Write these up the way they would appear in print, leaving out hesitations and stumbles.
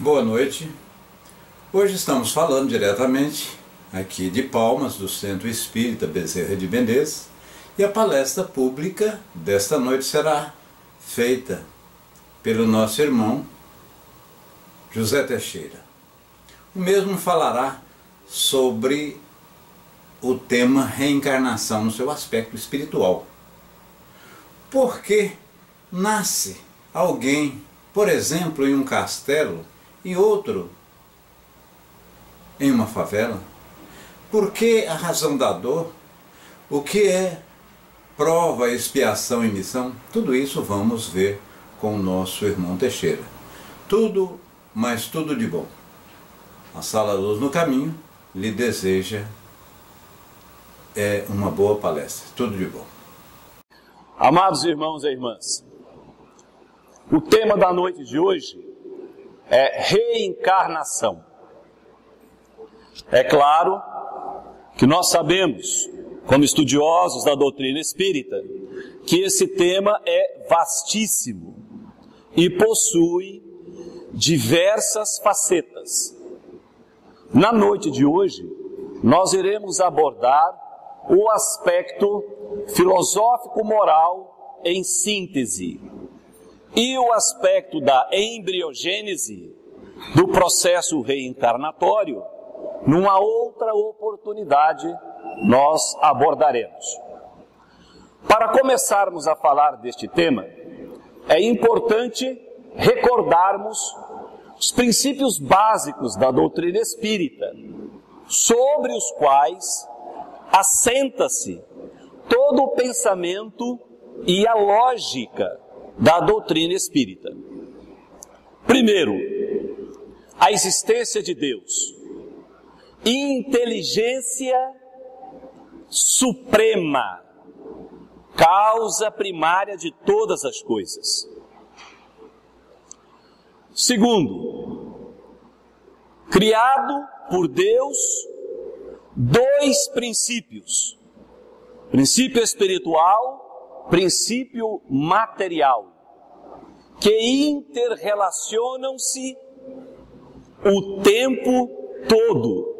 Boa noite. Hoje estamos falando diretamente aqui de Palmas, do Centro Espírita Bezerra de Menezes, e a palestra pública desta noite será feita pelo nosso irmão José Teixeira. O mesmo falará sobre o tema reencarnação no seu aspecto espiritual. Por que nasce alguém, por exemplo, em um castelo e outro em uma favela? Por que a razão da dor? O que é prova, expiação e missão? Tudo isso vamos ver com o nosso irmão Teixeira. Tudo, mas tudo de bom. A Sala Luz no Caminho lhe deseja uma boa palestra. Tudo de bom. Amados irmãos e irmãs, o tema da noite de hoje é reencarnação. É claro que nós sabemos, como estudiosos da doutrina espírita, que esse tema é vastíssimo e possui diversas facetas. Na noite de hoje, nós iremos abordar o aspecto filosófico-moral em síntese e o aspecto da embriogênese do processo reencarnatório. Numa outra oportunidade nós abordaremos. Para começarmos a falar deste tema, é importante recordarmos os princípios básicos da doutrina espírita, sobre os quais assenta-se todo o pensamento e a lógica da doutrina espírita. Primeiro, a existência de Deus, inteligência suprema, causa primária de todas as coisas. Segundo, criado por Deus dois princípios: princípio espiritual, princípio material, que interrelacionam-se o tempo todo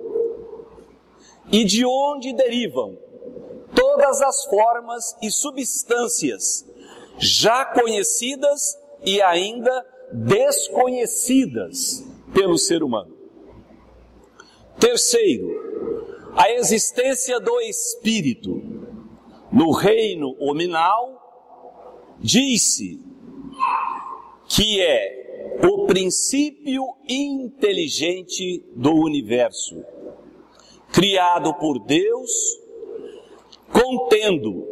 e de onde derivam todas as formas e substâncias já conhecidas e ainda desconhecidas pelo ser humano. Terceiro, a existência do Espírito. No reino hominal, diz-se que é o princípio inteligente do universo, criado por Deus, contendo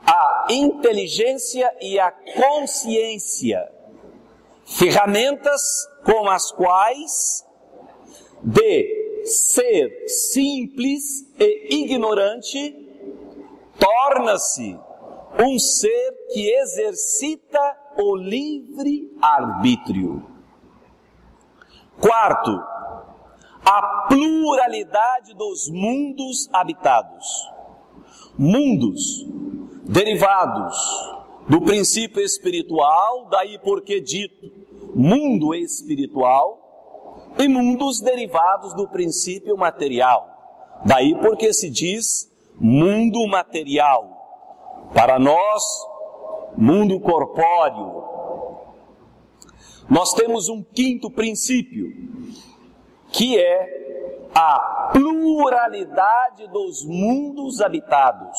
a inteligência e a consciência, ferramentas com as quais, de ser simples e ignorante, torna-se um ser que exercita o livre-arbítrio. Quarto, a pluralidade dos mundos habitados. Mundos derivados do princípio espiritual, daí porque dito mundo espiritual, e mundos derivados do princípio material, daí porque se diz mundo material. Para nós, mundo corpóreo. Nós temos um quinto princípio, que é a pluralidade dos mundos habitados.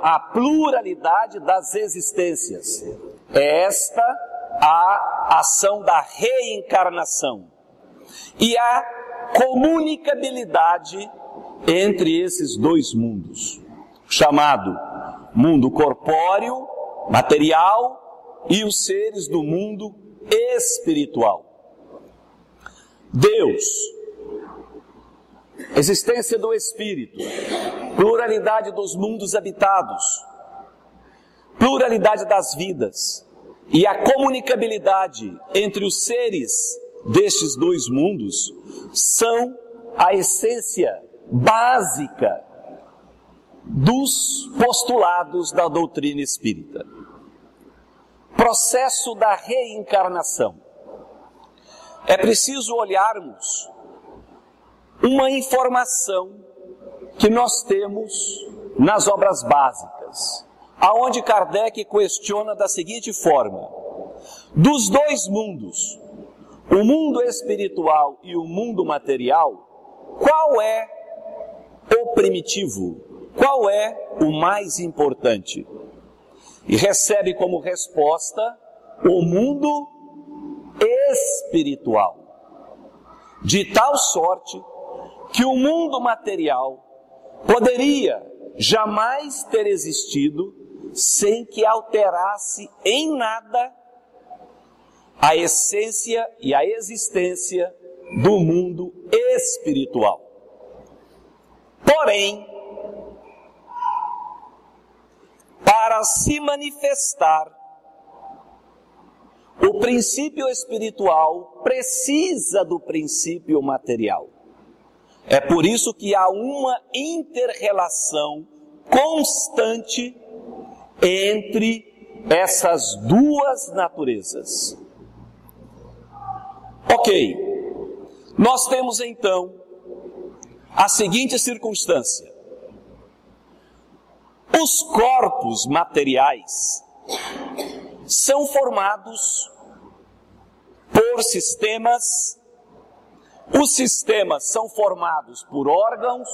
A pluralidade das existências. É esta a ação da reencarnação. E a comunicabilidade entre esses dois mundos, chamado mundo corpóreo, material, e os seres do mundo espiritual. Deus, existência do Espírito, pluralidade dos mundos habitados, pluralidade das vidas e a comunicabilidade entre os seres destes dois mundos são a essência básica dos postulados da doutrina espírita. processo da reencarnação, é preciso olharmos uma informação que nós temos nas obras básicas, aonde Kardec questiona da seguinte forma: dos dois mundos, o mundo espiritual e o mundo material, qual é o primitivo? Qual é o mais importante? E recebe como resposta o mundo espiritual, de tal sorte que o mundo material poderia jamais ter existido sem que alterasse em nada a essência e a existência do mundo espiritual. Porém, para se manifestar, o princípio espiritual precisa do princípio material. É por isso que há uma inter-relação constante entre essas duas naturezas. Ok, nós temos então a seguinte circunstância: os corpos materiais são formados por sistemas. Os sistemas são formados por órgãos,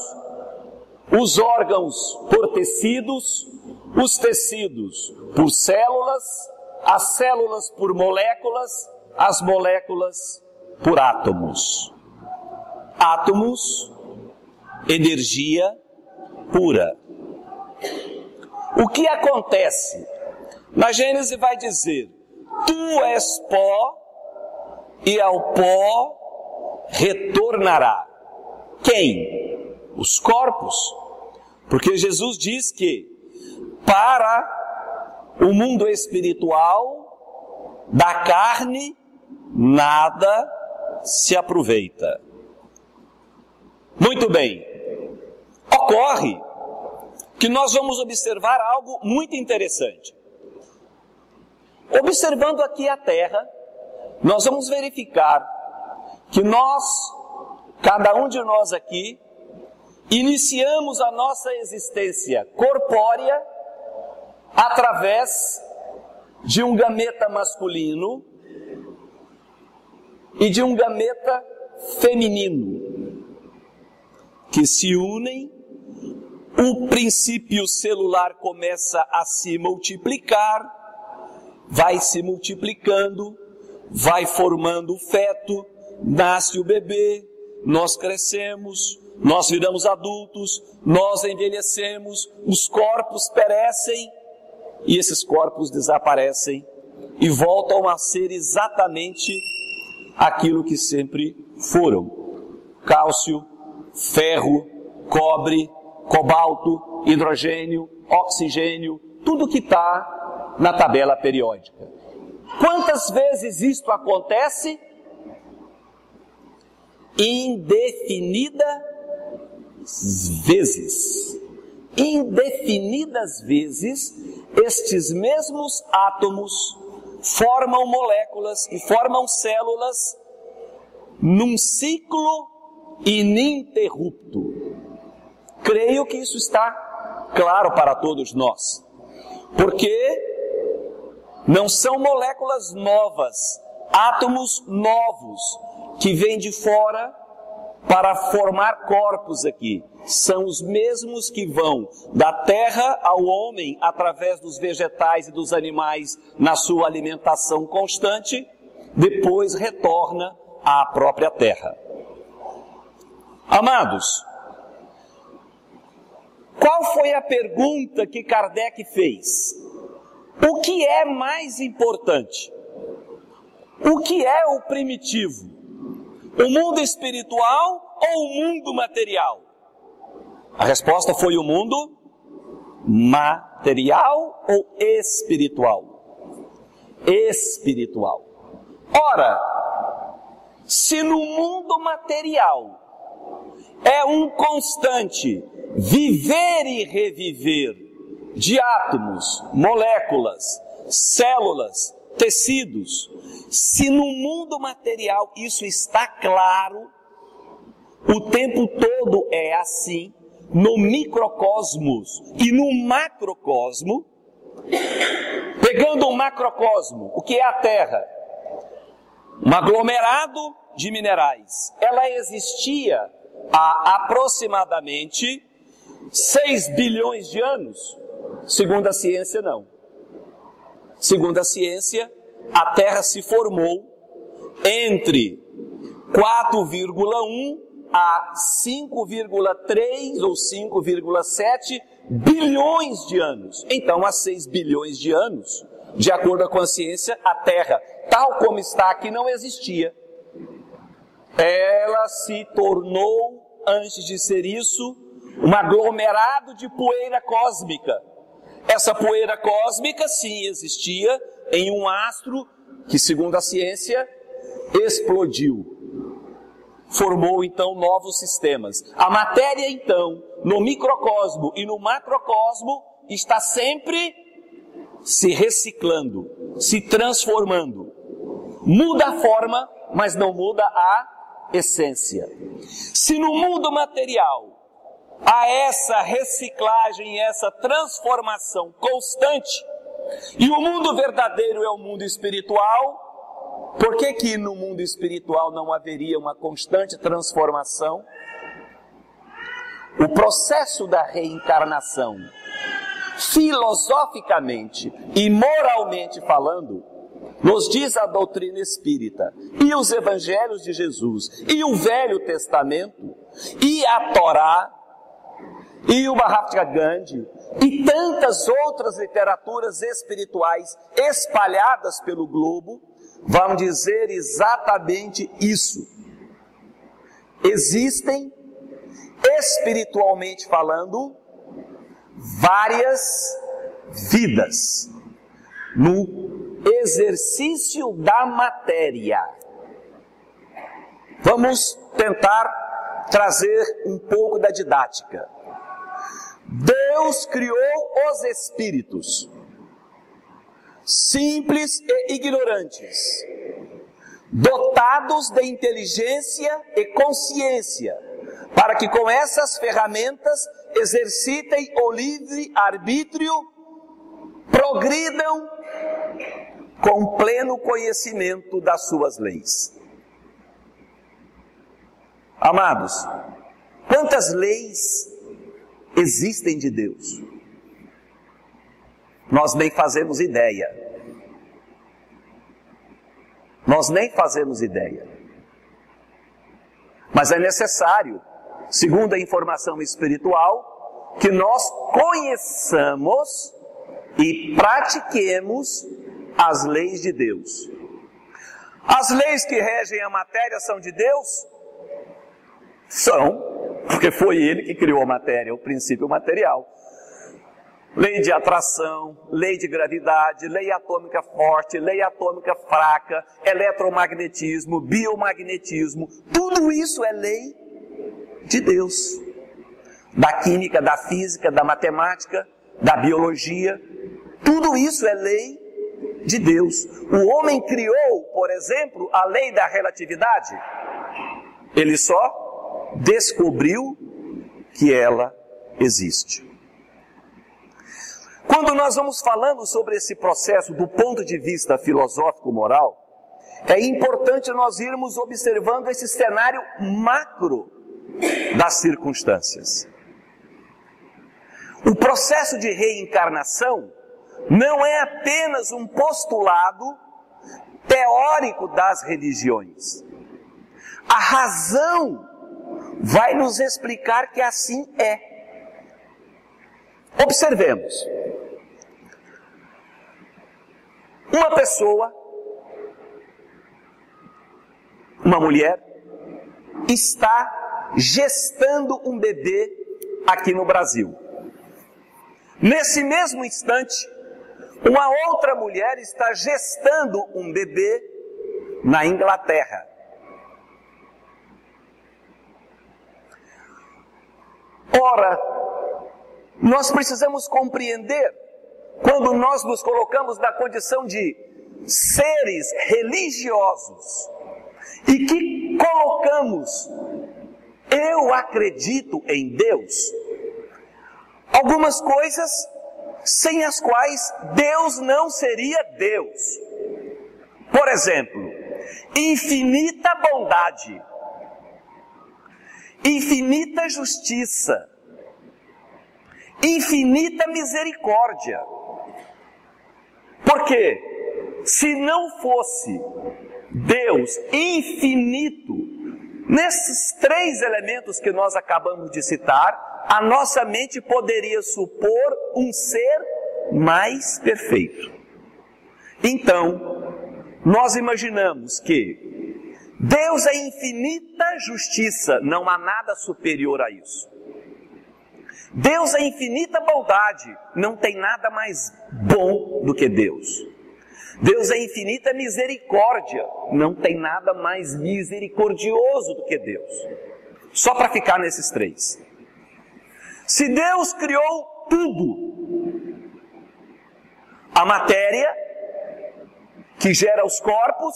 os órgãos por tecidos, os tecidos por células, as células por moléculas, as moléculas por átomos. Átomos, energia pura. O que acontece? Na Gênesis vai dizer: tu és pó e ao pó retornará. Quem? Os corpos. Porque Jesus diz que para o mundo espiritual, da carne, nada se aproveita. Muito bem. Ocorre que nós vamos observar algo muito interessante. Observando aqui a Terra, nós vamos verificar que nós, cada um de nós aqui, iniciamos a nossa existência corpórea através de um gameta masculino e de um gameta feminino, que se unem. O princípio celular começa a se multiplicar, vai se multiplicando, vai formando o feto, nasce o bebê, nós crescemos, nós viramos adultos, nós envelhecemos, os corpos perecem e esses corpos desaparecem e voltam a ser exatamente aquilo que sempre foram: cálcio, ferro, cobre, cobalto, hidrogênio, oxigênio, tudo que está na tabela periódica. Quantas vezes isto acontece? Indefinidas vezes. Indefinidas vezes, estes mesmos átomos formam moléculas e formam células num ciclo ininterrupto. Creio que isso está claro para todos nós, porque não são moléculas novas, átomos novos que vêm de fora para formar corpos aqui. São os mesmos que vão da terra ao homem através dos vegetais e dos animais na sua alimentação constante, depois retorna à própria terra. Amados, qual foi a pergunta que Kardec fez? O que é mais importante? O que é o primitivo? O mundo espiritual ou o mundo material? A resposta foi: o mundo material ou espiritual? Espiritual. Ora, se no mundo material é um constante viver e reviver de átomos, moléculas, células, tecidos. Se no mundo material isso está claro, o tempo todo é assim, no microcosmos e no macrocosmo. Pegando o macrocosmo, o que é a Terra? Um aglomerado de minerais. Ela existia há aproximadamente 6 bilhões de anos. Segundo a ciência, não. Segundo a ciência, a Terra se formou entre 4,1 a 5,3 ou 5,7 bilhões de anos. Então, há 6 bilhões de anos, de acordo com a ciência, a Terra, tal como está aqui, não existia. Ela se tornou, antes de ser isso, um aglomerado de poeira cósmica. Essa poeira cósmica, sim, existia em um astro que, segundo a ciência, explodiu. Formou, então, novos sistemas. A matéria, então, no microcosmo e no macrocosmo, está sempre se reciclando, se transformando. Muda a forma, mas não muda a essência. Se no mundo material há essa reciclagem, essa transformação constante, e o mundo verdadeiro é o mundo espiritual, por que no mundo espiritual não haveria uma constante transformação? O processo da reencarnação, filosoficamente e moralmente falando, nos diz a doutrina espírita, e os evangelhos de Jesus, e o Velho Testamento, e a Torá, e o Mahatma Gandhi, e tantas outras literaturas espirituais espalhadas pelo globo, vão dizer exatamente isso. Existem, espiritualmente falando, várias vidas no exercício da matéria. Vamos tentar trazer um pouco da didática. Deus criou os espíritos, simples e ignorantes, dotados de inteligência e consciência, para que com essas ferramentas exercitem o livre-arbítrio, progridam com pleno conhecimento das suas leis. Amados, quantas leis existem de Deus? Nós nem fazemos ideia. Nós nem fazemos ideia. Mas é necessário, segundo a informação espiritual, que nós conheçamos e pratiquemos as leis de Deus. As leis que regem a matéria são de Deus? São, porque foi Ele que criou a matéria, o princípio material. Lei de atração, lei de gravidade, lei atômica forte, lei atômica fraca, eletromagnetismo, biomagnetismo, tudo isso é lei de Deus. Da química, da física, da matemática, da biologia, tudo isso é lei de Deus. O homem criou, por exemplo, a lei da relatividade. Ele só descobriu que ela existe. Quando nós vamos falando sobre esse processo do ponto de vista filosófico-moral, é importante nós irmos observando esse cenário macro das circunstâncias. O processo de reencarnação não é apenas um postulado teórico das religiões. A razão vai nos explicar que assim é. Observemos. Uma pessoa, uma mulher, está gestando um bebê aqui no Brasil. Nesse mesmo instante, uma outra mulher está gestando um bebê na Inglaterra. Ora, nós precisamos compreender, quando nós nos colocamos na condição de seres religiosos e que colocamos eu acredito em Deus, algumas coisas sem as quais Deus não seria Deus. Por exemplo, infinita bondade, infinita justiça, infinita misericórdia. Porque se não fosse Deus infinito, nesses três elementos que nós acabamos de citar, a nossa mente poderia supor um ser mais perfeito. Então, nós imaginamos que Deus é infinita justiça, não há nada superior a isso. Deus é infinita bondade, não tem nada mais bom do que Deus. Deus é infinita misericórdia, não tem nada mais misericordioso do que Deus. Só para ficar nesses três. Se Deus criou tudo, a matéria que gera os corpos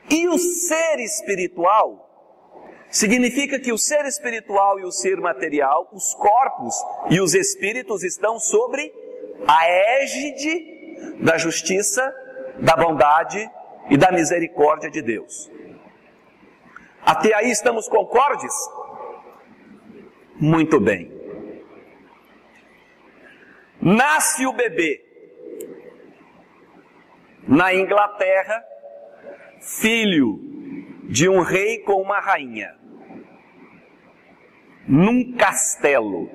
e o ser espiritual, significa que o ser espiritual e o ser material, os corpos e os espíritos estão sobre a égide da justiça, da bondade e da misericórdia de Deus. Até aí estamos concordes? Muito bem. Nasce o bebê na Inglaterra, filho de um rei com uma rainha, num castelo,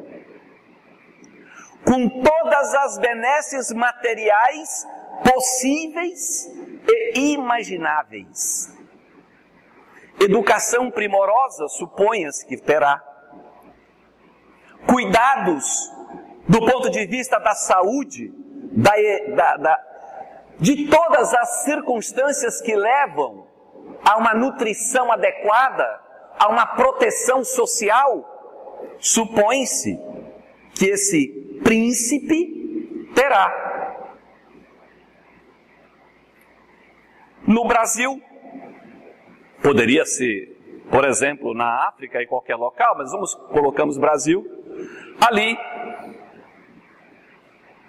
com todas as benesses materiais possíveis e imagináveis. Educação primorosa, suponha-se que terá. Cuidados do ponto de vista da saúde, de todas as circunstâncias que levam a uma nutrição adequada, a uma proteção social. Supõe-se que esse príncipe terá. No Brasil, poderia ser, por exemplo, na África, em qualquer local, mas colocamos Brasil, ali,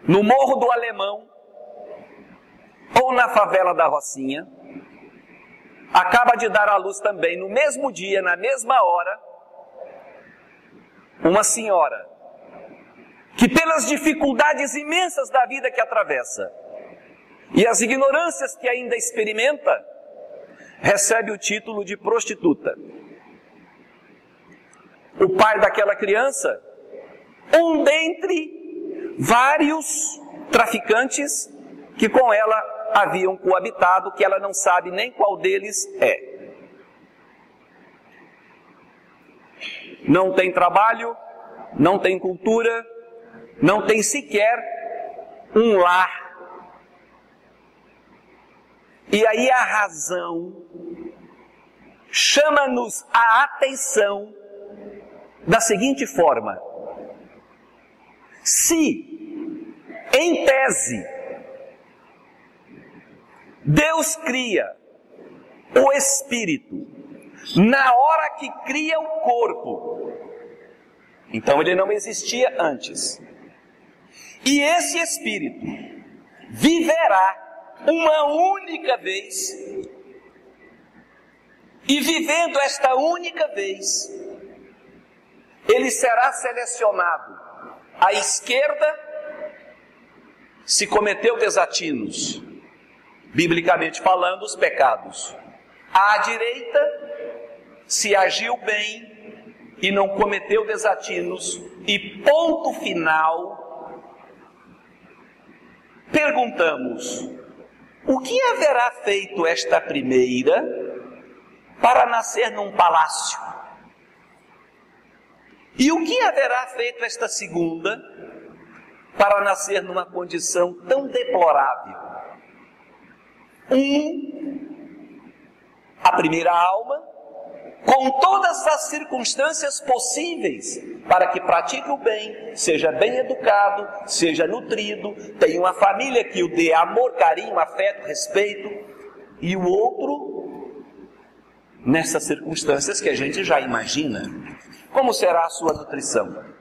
no Morro do Alemão, ou na favela da Rocinha, acaba de dar à luz também, no mesmo dia, na mesma hora, uma senhora, que pelas dificuldades imensas da vida que atravessa, e as ignorâncias que ainda experimenta, recebe o título de prostituta. O pai daquela criança, um dentre vários traficantes que com ela haviam coabitado, que ela não sabe nem qual deles é. Não tem trabalho, não tem cultura, não tem sequer um lar. E aí a razão chama-nos a atenção da seguinte forma: se, em tese, Deus cria o espírito na hora que cria o corpo, então ele não existia antes, e esse espírito viverá uma única vez, e vivendo esta única vez, ele será selecionado à esquerda se cometeu desatinos, biblicamente falando, os pecados, à direita se agiu bem e não cometeu desatinos, e ponto final. Perguntamos: o que haverá feito esta primeira para nascer num palácio? E o que haverá feito esta segunda para nascer numa condição tão deplorável? A primeira alma com todas as circunstâncias possíveis, para que pratique o bem, seja bem educado, seja nutrido, tenha uma família que o dê amor, carinho, afeto, respeito, e o outro, nessas circunstâncias que a gente já imagina, como será a sua nutrição?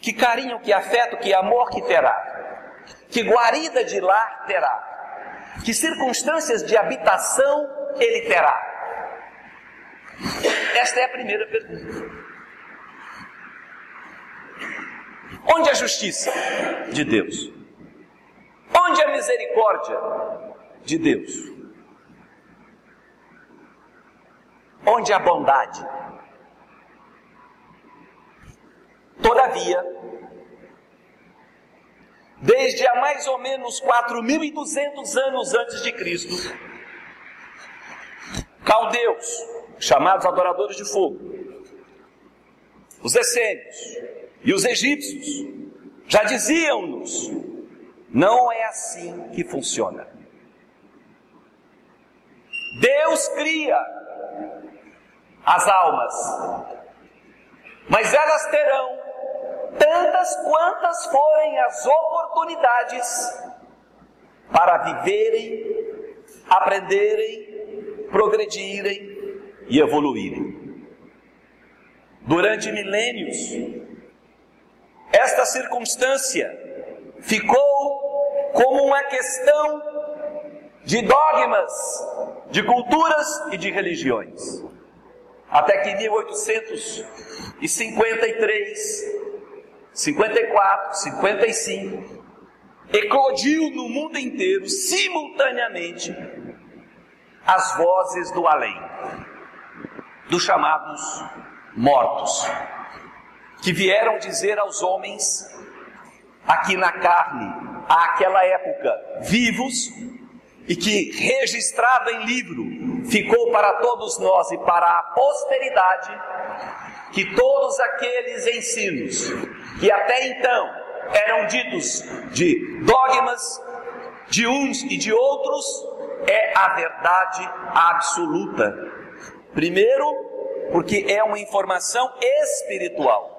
Que carinho, que afeto, que amor que terá? Que guarida de lar terá? Que circunstâncias de habitação ele terá? Esta é a primeira pergunta. Onde a justiça de Deus? Onde a misericórdia de Deus? Onde a bondade? Todavia, desde há mais ou menos 4.200 anos antes de Cristo, caldeus, chamados adoradores de fogo, os essênios e os egípcios já diziam-nos: não é assim que funciona. Deus cria as almas, mas elas terão tantas quantas forem as oportunidades para viverem, aprenderem, progredirem e evoluírem. Durante milênios, esta circunstância ficou como uma questão de dogmas, de culturas e de religiões. Até que em 1853, 54, 55, eclodiu no mundo inteiro, simultaneamente, as vozes do além, dos chamados mortos, que vieram dizer aos homens, aqui na carne, àquela época, vivos, e que, registrado em livro, ficou para todos nós e para a posteridade, que todos aqueles ensinos que até então eram ditos de dogmas de uns e de outros, é a verdade absoluta. Primeiro, porque é uma informação espiritual.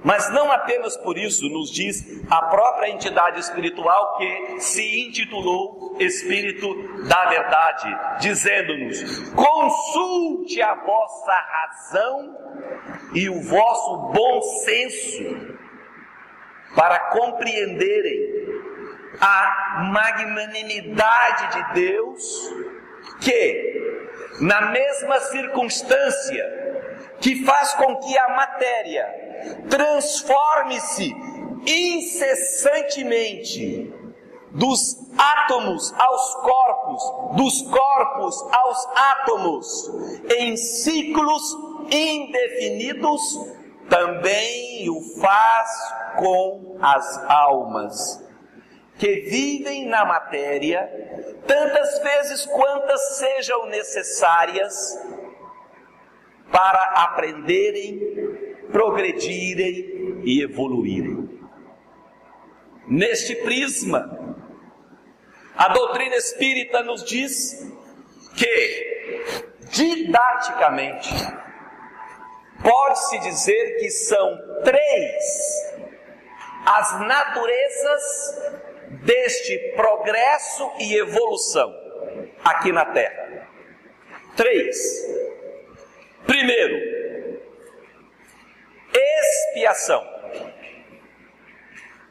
Mas não apenas por isso, nos diz a própria entidade espiritual que se intitulou Espírito da Verdade, dizendo-nos: consulte a vossa razão e o vosso bom senso para compreenderem a magnanimidade de Deus, que na mesma circunstância que faz com que a matéria transforme-se incessantemente dos átomos aos corpos, dos corpos aos átomos, em ciclos indefinidos, também o faz com as almas que vivem na matéria, tantas vezes quantas sejam necessárias para aprenderem, progredirem e evoluírem. Neste prisma, a doutrina espírita nos diz que, didaticamente, pode-se dizer que são 3 as naturezas deste progresso e evolução aqui na Terra. 3. Primeiro, expiação.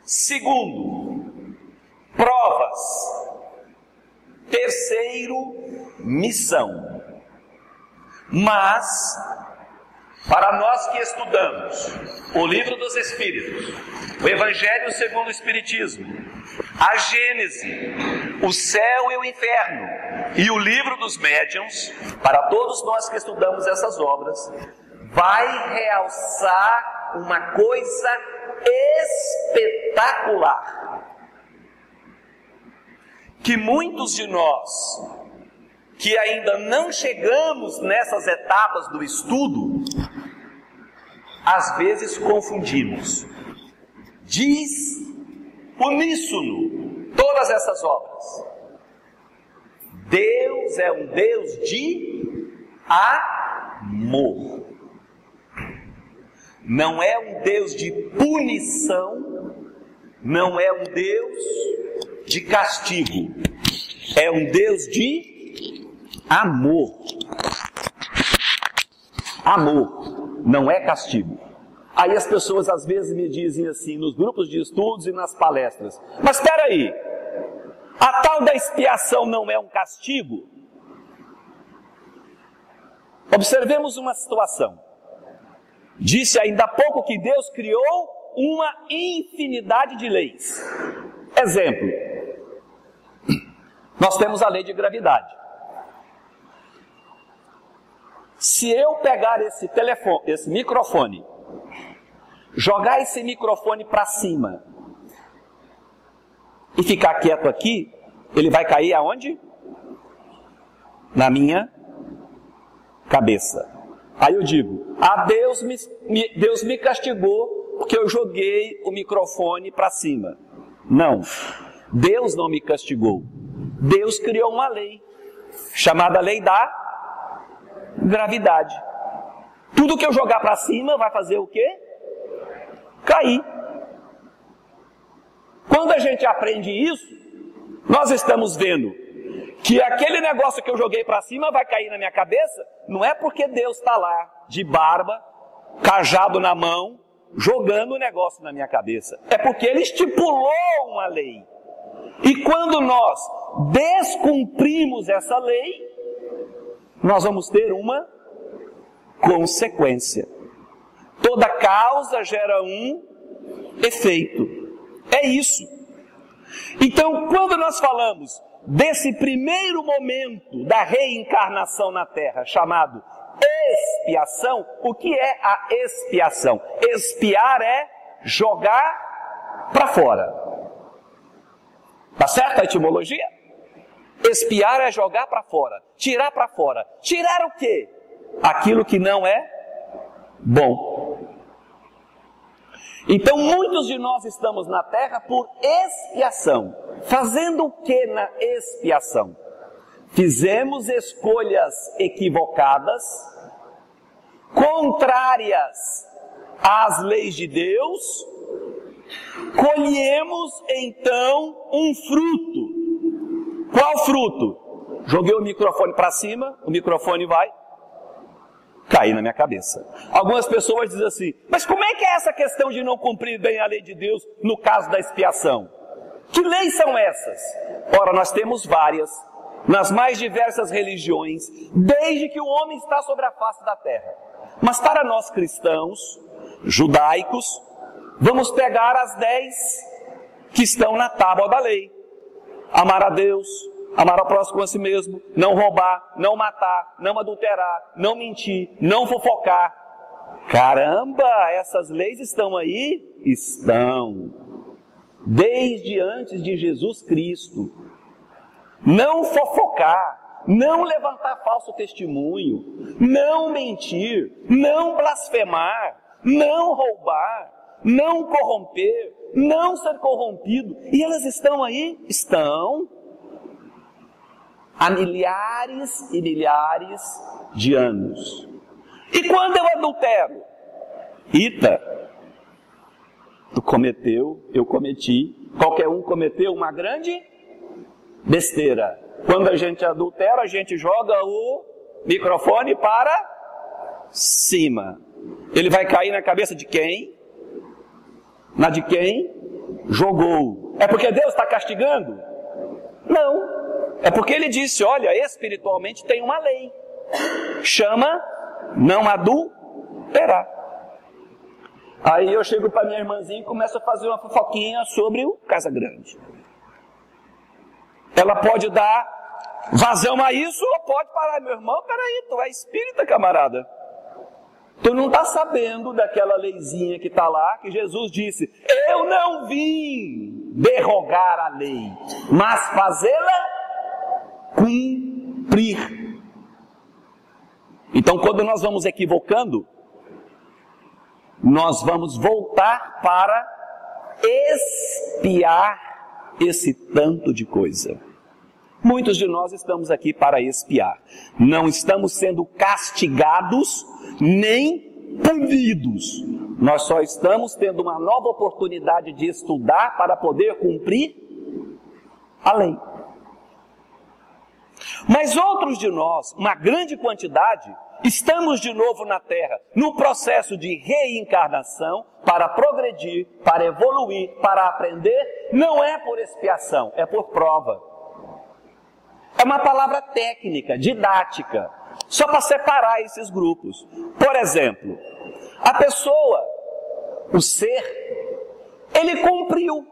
Segundo, provas. Terceiro, missão. Mas, para nós que estudamos o Livro dos Espíritos, o Evangelho segundo o Espiritismo, a Gênese, o céu e o inferno e o Livro dos Médiuns, para todos nós que estudamos essas obras, vai realçar uma coisa espetacular, que muitos de nós que ainda não chegamos nessas etapas do estudo, às vezes confundimos. Diz uníssono todas essas obras: Deus é um Deus de amor. Não é um Deus de punição, não é um Deus de castigo, é um Deus de amor. Amor, não é castigo. Aí as pessoas às vezes me dizem assim, nos grupos de estudos e nas palestras: mas espera aí, a tal da expiação não é um castigo? Observemos uma situação. Disse ainda há pouco que Deus criou uma infinidade de leis. Exemplo, nós temos a lei de gravidade. Se eu pegar esse microfone, jogar esse microfone para cima e ficar quieto aqui, ele vai cair aonde? Na minha cabeça. Aí eu digo: Deus me castigou porque eu joguei o microfone para cima. Não, Deus não me castigou. Deus criou uma lei, chamada lei da gravidade. Tudo que eu jogar para cima vai fazer o quê? Cair. Quando a gente aprende isso, nós estamos vendo que aquele negócio que eu joguei para cima vai cair na minha cabeça, não é porque Deus está lá, de barba, cajado na mão, jogando o negócio na minha cabeça. É porque Ele estipulou uma lei. E quando nós descumprimos essa lei, nós vamos ter uma consequência. Toda causa gera um efeito. É isso. Então, quando nós falamos desse primeiro momento da reencarnação na Terra, chamado expiação, o que é a expiação? Expiar é jogar para fora. Tá certo a etimologia? Expiar é jogar para fora, tirar para fora. Tirar o quê? Aquilo que não é bom. Então muitos de nós estamos na Terra por expiação. Fazendo o que na expiação? Fizemos escolhas equivocadas, contrárias às leis de Deus, colhemos então um fruto. Qual fruto? Joguei o microfone para cima, o microfone vai cair na minha cabeça. Algumas pessoas dizem assim: mas como é que é essa questão de não cumprir bem a lei de Deus no caso da expiação? Que leis são essas? Ora, nós temos várias, nas mais diversas religiões, desde que o homem está sobre a face da terra. Mas para nós cristãos, judaicos, vamos pegar as 10 que estão na tábua da lei. Amar a Deus, amar ao próximo como a si mesmo, não roubar, não matar, não adulterar, não mentir, não fofocar. Caramba, essas leis estão aí? Estão. Desde antes de Jesus Cristo. Não fofocar, não levantar falso testemunho, não mentir, não blasfemar, não roubar, não corromper, não ser corrompido. E elas estão aí? Estão. Há milhares e milhares de anos. E quando eu adultero? Rita, tu cometeu, eu cometi, qualquer um cometeu uma grande besteira. Quando a gente adultera, a gente joga o microfone para cima. Ele vai cair na cabeça de quem? Na de quem jogou. É porque Deus está castigando? Não. É porque Ele disse: olha, espiritualmente tem uma lei. Chama não adulterar. Aí eu chego para minha irmãzinha e começo a fazer uma fofoquinha sobre o Casa Grande. Ela pode dar vazão a isso ou pode parar. Meu irmão, peraí, tu é espírita, camarada. Tu não está sabendo daquela leizinha que está lá, que Jesus disse: eu não vim derrogar a lei, mas fazê-la cumprir. Então, quando nós vamos equivocando, nós vamos voltar para expiar esse tanto de coisa. Muitos de nós estamos aqui para expiar. Não estamos sendo castigados nem punidos. Nós só estamos tendo uma nova oportunidade de estudar para poder cumprir a lei. Mas outros de nós, uma grande quantidade, estamos de novo na Terra, no processo de reencarnação, para progredir, para evoluir, para aprender. Não é por expiação, é por prova. É uma palavra técnica, didática, só para separar esses grupos. Por exemplo, a pessoa, o ser, ele cumpriu.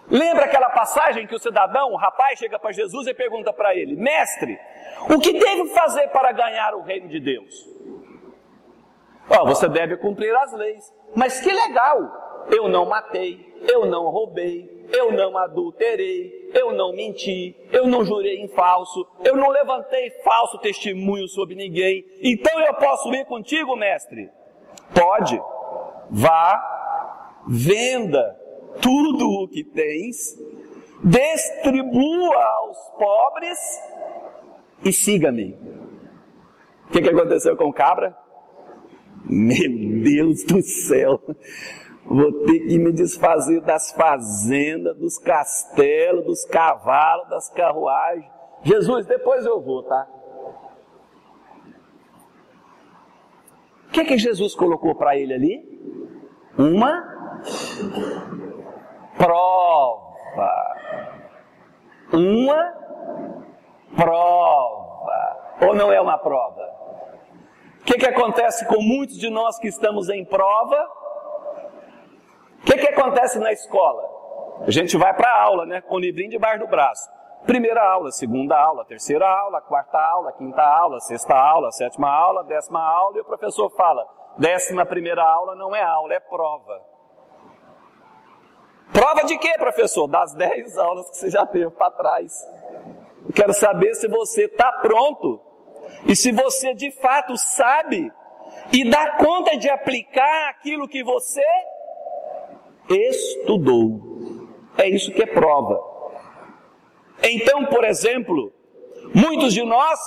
Lembra aquela passagem que o rapaz chega para Jesus e pergunta para ele: mestre, o que devo fazer para ganhar o reino de Deus? Você deve cumprir as leis. Mas que legal, eu não matei, eu não roubei, eu não adulterei, eu não menti, eu não jurei em falso, eu não levantei falso testemunho sobre ninguém. Então eu posso ir contigo, mestre? Pode. Vá, venda tudo o que tens, distribua aos pobres e siga-me. O que aconteceu com o cabra? Meu Deus do céu, vou ter que me desfazer das fazendas, dos castelos, dos cavalos, das carruagens. Jesus, depois eu vou, tá? O que Jesus colocou para ele ali? Uma prova. Uma prova. Ou não é uma prova? O que acontece com muitos de nós que estamos em prova? O que acontece na escola? A gente vai para a aula, né, com o livrinho debaixo do braço. Primeira aula, segunda aula, terceira aula, quarta aula, quinta aula, sexta aula, sétima aula, 10ª aula, e o professor fala: 11ª aula não é aula, é prova. Prova de quê, professor? Das 10 aulas que você já teve para trás. Eu quero saber se você está pronto e se você de fato sabe e dá conta de aplicar aquilo que você estudou. É isso que é prova. Então, por exemplo, muitos de nós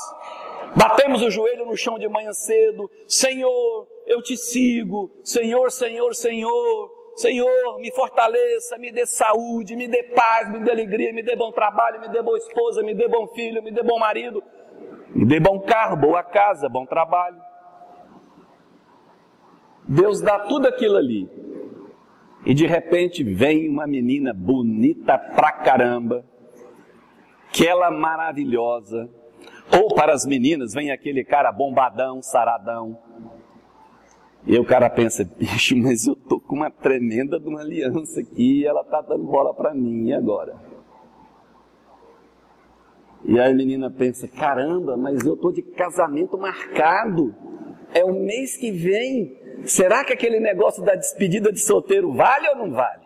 batemos o joelho no chão de manhã cedo: Senhor, eu te sigo, Senhor, Senhor, Senhor, Senhor, me fortaleça, me dê saúde, me dê paz, me dê alegria, me dê bom trabalho, me dê boa esposa, me dê bom filho, me dê bom marido, me dê bom carro, boa casa, bom trabalho. Deus dá tudo aquilo ali. E de repente vem uma menina bonita pra caramba, aquela maravilhosa. Ou para as meninas vem aquele cara bombadão, saradão. E aí o cara pensa: bicho, mas eu tô com uma tremenda de uma aliança aqui e ela tá dando bola para mim, e agora? E aí a menina pensa: caramba, mas eu tô de casamento marcado, é o mês que vem, será que aquele negócio da despedida de solteiro vale ou não vale?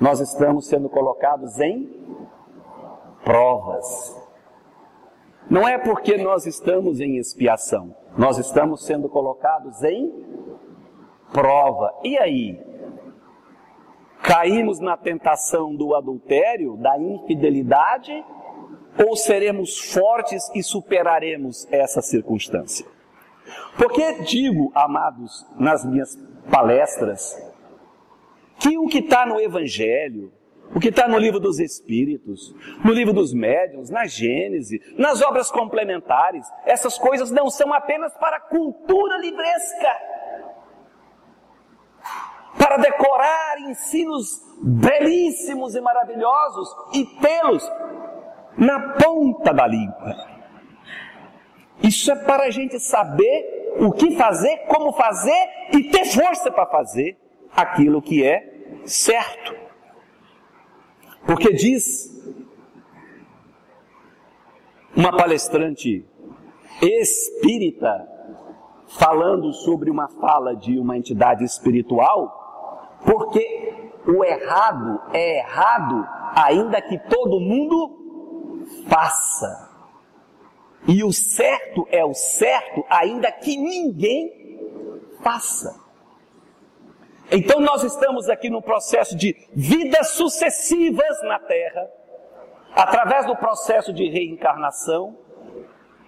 Nós estamos sendo colocados em provas. Não é porque nós estamos em expiação, nós estamos sendo colocados em prova. E aí? Caímos na tentação do adultério, da infidelidade, ou seremos fortes e superaremos essa circunstância? Porque digo, amados, nas minhas palestras, que o que está no Evangelho, o que está no livro dos Espíritos, no livro dos Médiuns, na Gênese, nas obras complementares, essas coisas não são apenas para cultura livresca, para decorar ensinos belíssimos e maravilhosos e tê-los na ponta da língua. Isso é para a gente saber o que fazer, como fazer e ter força para fazer aquilo que é certo. Porque diz uma palestrante espírita, falando sobre uma fala de uma entidade espiritual, porque o errado é errado ainda que todo mundo faça. E o certo é o certo ainda que ninguém faça. Então nós estamos aqui num processo de vidas sucessivas na Terra, através do processo de reencarnação,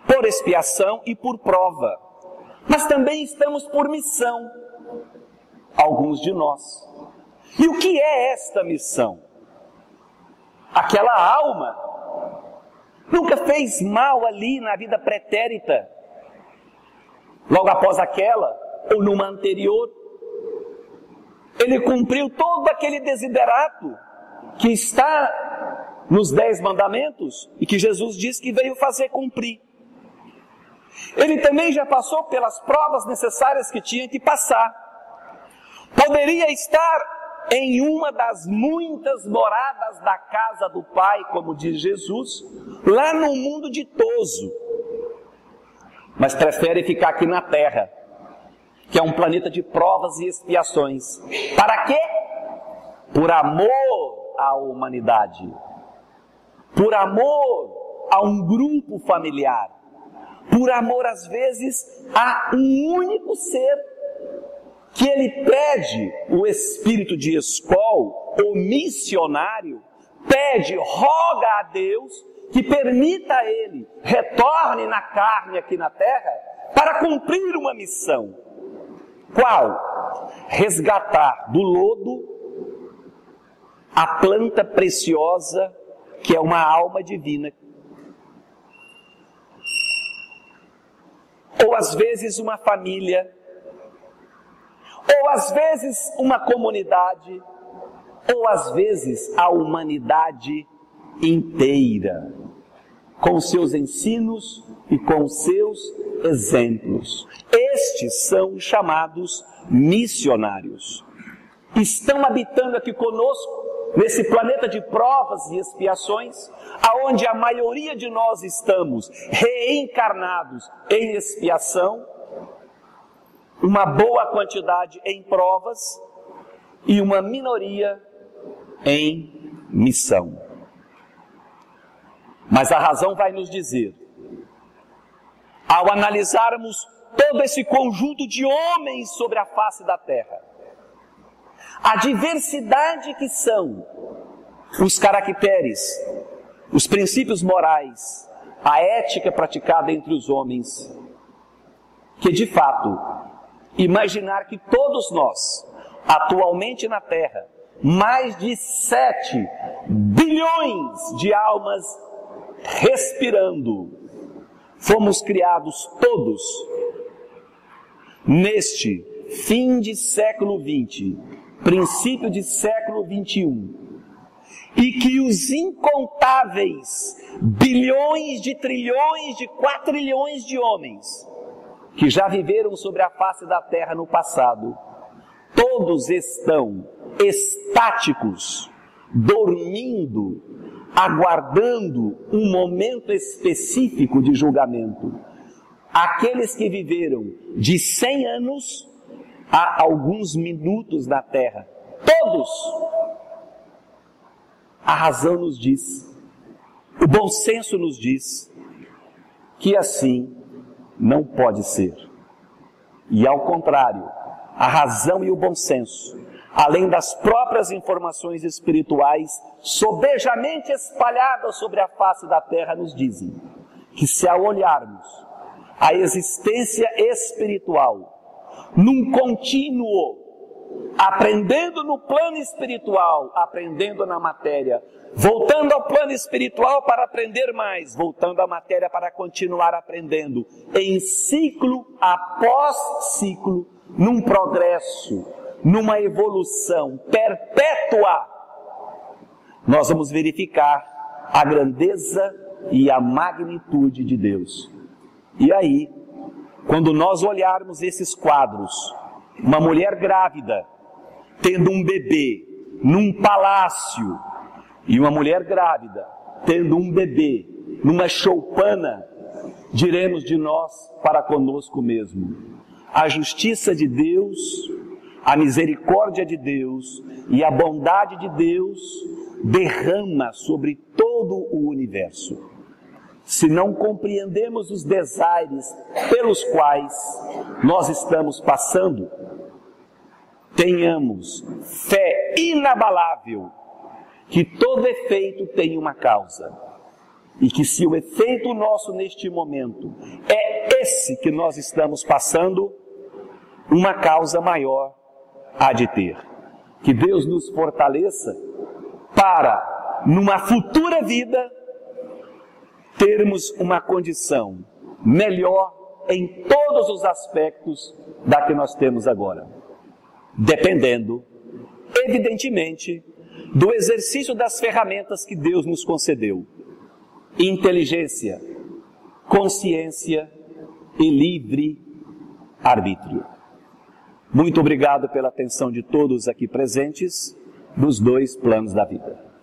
por expiação e por prova. Mas também estamos por missão, alguns de nós. E o que é esta missão? Aquela alma nunca fez mal ali na vida pretérita, logo após aquela, ou numa anterior. Ele cumpriu todo aquele desiderato que está nos 10 mandamentos e que Jesus disse que veio fazer cumprir. Ele também já passou pelas provas necessárias que tinha que passar. Poderia estar em uma das muitas moradas da casa do Pai, como diz Jesus, lá no mundo ditoso, mas prefere ficar aqui na Terra, que é um planeta de provas e expiações. Para quê? Por amor à humanidade, por amor a um grupo familiar, por amor às vezes a um único ser que ele pede, o espírito de Escol, o missionário, pede, roga a Deus que permita a ele retorne na carne aqui na terra para cumprir uma missão. Qual? Resgatar do lodo a planta preciosa que é uma alma divina. Ou às vezes uma família, ou às vezes uma comunidade, ou às vezes a humanidade inteira, com seus ensinos e com seus exemplos. Estes são chamados missionários. Estão habitando aqui conosco, nesse planeta de provas e expiações, aonde a maioria de nós estamos reencarnados em expiação, uma boa quantidade em provas e uma minoria em missão. Mas a razão vai nos dizer, ao analisarmos todo esse conjunto de homens sobre a face da terra, a diversidade que são os caracteres, os princípios morais, a ética praticada entre os homens, que de fato, imaginar que todos nós, atualmente na Terra, mais de 7 bilhões de almas respirando, fomos criados todos neste fim de século XX, princípio de século XXI, e que os incontáveis bilhões de trilhões de quatrilhões de homens que já viveram sobre a face da terra no passado, todos estão estáticos, dormindo, aguardando um momento específico de julgamento. Aqueles que viveram de 100 anos a alguns minutos na terra, todos. A razão nos diz, o bom senso nos diz, que assim não pode ser. E ao contrário, a razão e o bom senso, além das próprias informações espirituais sobejamente espalhadas sobre a face da terra, nos dizem que se ao olharmos a existência espiritual num contínuo, aprendendo no plano espiritual, aprendendo na matéria, voltando ao plano espiritual para aprender mais, voltando à matéria para continuar aprendendo, em ciclo após ciclo, num progresso, numa evolução perpétua, nós vamos verificar a grandeza e a magnitude de Deus. E aí, quando nós olharmos esses quadros, uma mulher grávida, tendo um bebê num palácio, e uma mulher grávida, tendo um bebê numa choupana, diremos de nós para conosco mesmo: a justiça de Deus, a misericórdia de Deus e a bondade de Deus derrama sobre todo o universo. Se não compreendemos os desaires pelos quais nós estamos passando, tenhamos fé inabalável que todo efeito tem uma causa. E que se o efeito nosso neste momento é esse que nós estamos passando, uma causa maior há de ter. Que Deus nos fortaleça para, numa futura vida, termos uma condição melhor em todos os aspectos da que nós temos agora. Dependendo, evidentemente, do exercício das ferramentas que Deus nos concedeu. Inteligência, consciência e livre arbítrio. Muito obrigado pela atenção de todos aqui presentes nos dois planos da vida.